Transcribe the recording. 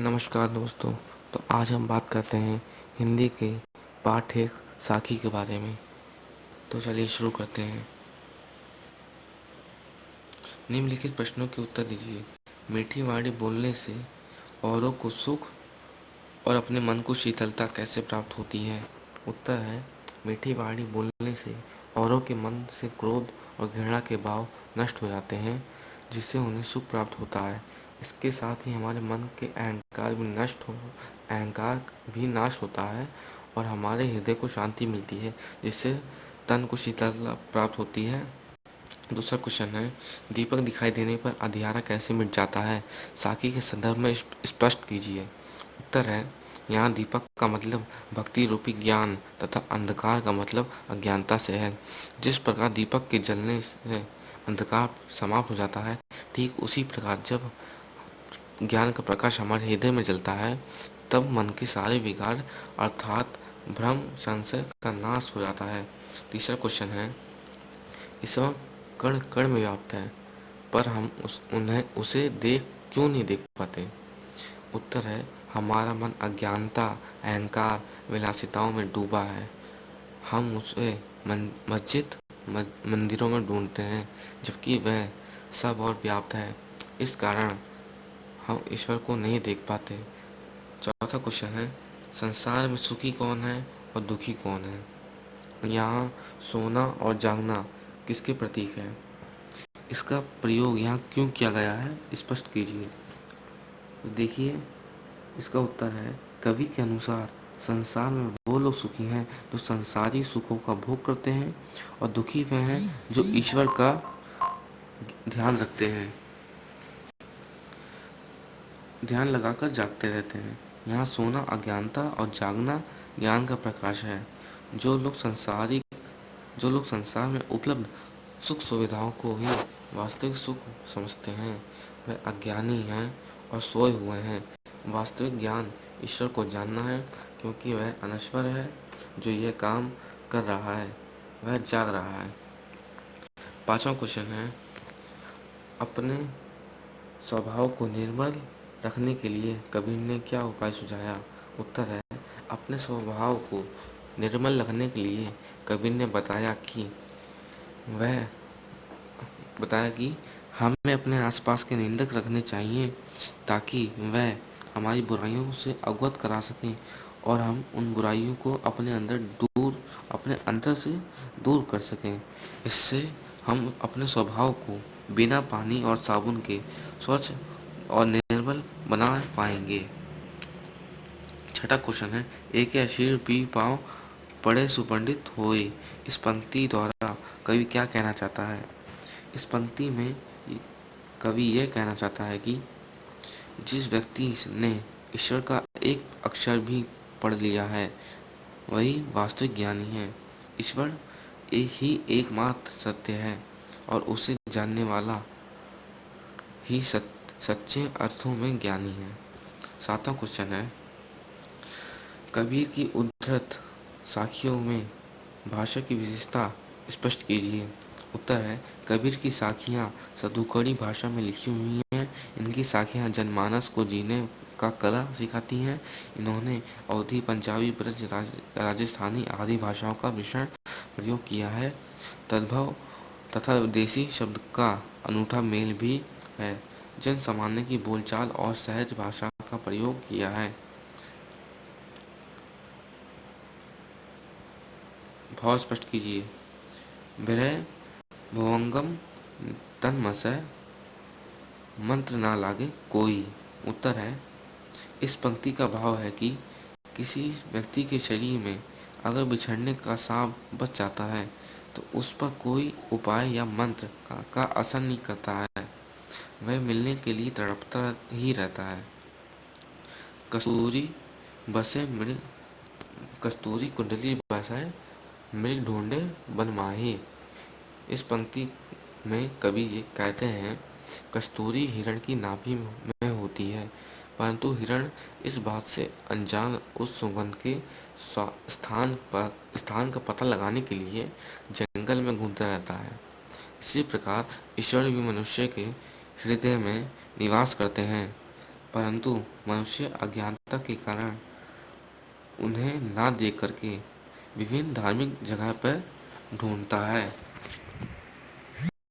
नमस्कार दोस्तों। तो आज हम बात करते हैं हिंदी के पाठ एक साखी के बारे में। तो चलिए शुरू करते हैं। निम्नलिखित प्रश्नों के उत्तर दीजिए। मीठी वाणी बोलने से औरों को सुख और अपने मन को शीतलता कैसे प्राप्त होती है? उत्तर है, मीठी वाणी बोलने से औरों के मन से क्रोध और घृणा के भाव नष्ट हो जाते हैं, जिससे उन्हें सुख प्राप्त होता है। इसके साथ ही हमारे मन के अहंकार भी नाश होता है और हमारे हृदय को शांति मिलती है, जिससे तन को शीतलता प्राप्त होती है। दूसरा क्वेश्चन है, दीपक दिखाई देने पर अंधियारा कैसे मिट जाता है? साखी के संदर्भ में स्पष्ट कीजिए। उत्तर है, यहाँ दीपक का मतलब भक्ति रूपी ज्ञान तथा अंधकार का मतलब अज्ञानता से है। जिस प्रकार दीपक के जलने से अंधकार समाप्त हो जाता है, ठीक उसी प्रकार जब ज्ञान का प्रकाश हमारे हृदय में जलता है, तब मन के सारे विकार अर्थात भ्रम संशय का नाश हो जाता है। तीसरा क्वेश्चन है, ईश्वर कण कण में व्याप्त है, पर हम उसे क्यों नहीं देख पाते? उत्तर है, हमारा मन अज्ञानता, अहंकार, विलासिताओं में डूबा है। हम उसे मस्जिद मंदिरों में ढूंढते हैं, जबकि वह सब और व्याप्त है। इस कारण हम ईश्वर को नहीं देख पाते। चौथा क्वेश्चन है, संसार में सुखी कौन है और दुखी कौन है? यहाँ सोना और जागना किसके प्रतीक है? इसका प्रयोग यहाँ क्यों किया गया है, स्पष्ट कीजिए। तो देखिए, इसका उत्तर है, कवि के अनुसार संसार में वो लोग सुखी हैं जो संसारी सुखों का भोग करते हैं, और दुखी वे हैं जो ईश्वर का ध्यान रखते हैं, ध्यान लगाकर जागते रहते हैं। यहाँ सोना अज्ञानता और जागना ज्ञान का प्रकाश है। जो लोग संसार में उपलब्ध सुख सुविधाओं को ही वास्तविक सुख समझते हैं, वे अज्ञानी हैं और सोए हुए हैं। वास्तविक ज्ञान ईश्वर को जानना है, क्योंकि वह अनश्वर है। जो यह काम कर रहा है वह जाग रहा है। पांचवा क्वेश्चन है, अपने स्वभाव को निर्मल रखने के लिए कबीर ने क्या उपाय सुझाया? उत्तर है, अपने स्वभाव को निर्मल रखने के लिए कबीर ने बताया कि हमें अपने आसपास के निंदक रखने चाहिए, ताकि वह हमारी बुराइयों से अवगत करा सकें और हम उन बुराइयों को अपने अंदर से दूर कर सकें। इससे हम अपने स्वभाव को बिना पानी और साबुन के स्वच्छ और निर्मल बना पाएंगे। छठा क्वेश्चन है, एक अशीर पी पाँव पढ़े सुपंडित होए। इस पंक्ति द्वारा कवि क्या कहना चाहता है? इस पंक्ति में कवि यह कहना चाहता है कि जिस व्यक्ति ने ईश्वर का एक अक्षर भी पढ़ लिया है, वही वास्तविक ज्ञानी है। ईश्वर ही एकमात्र सत्य है और उसे जानने वाला ही सच्चे अर्थों में ज्ञानी है। सातवां क्वेश्चन है, कबीर की उद्धृत साखियों में भाषा की विशेषता स्पष्ट कीजिए। उत्तर है, कबीर की साखियाँ सदुकड़ी भाषा में लिखी हुई हैं। इनकी साखियाँ जनमानस को जीने का कला सिखाती हैं। इन्होंने अवधी, पंजाबी, ब्रज, राजस्थानी आदि भाषाओं का भीषण प्रयोग किया है। तद्भव तथा विदेशी शब्द का अनूठा मेल भी है। जन सामान्य की बोलचाल और सहज भाषा का प्रयोग किया है। भाव स्पष्ट कीजिए। विरह भुवंगम तन मसै, मंत्र ना लागे कोई। उत्तर है, इस पंक्ति का भाव है कि किसी व्यक्ति के शरीर में अगर बिछड़ने का सांप बच जाता है, तो उस पर कोई उपाय या मंत्र का असर नहीं करता है। वह मिलने के लिए तड़पता ही रहता है। कस्तूरी कुंडली बसे, मृग ढूंढे बन माही। इस पंक्ति में कवि ये कहते हैं, कस्तूरी हिरण की नाभि में होती है, परंतु हिरण इस बात से अनजान उस सुगंध के स्थान का पता लगाने के लिए जंगल में घूमता रहता है। इसी प्रकार ईश्वर भी मनुष्य के हृदय में निवास करते हैं, परंतु मनुष्य अज्ञानता के कारण उन्हें ना देख करके विभिन्न धार्मिक जगह पर ढूंढता है।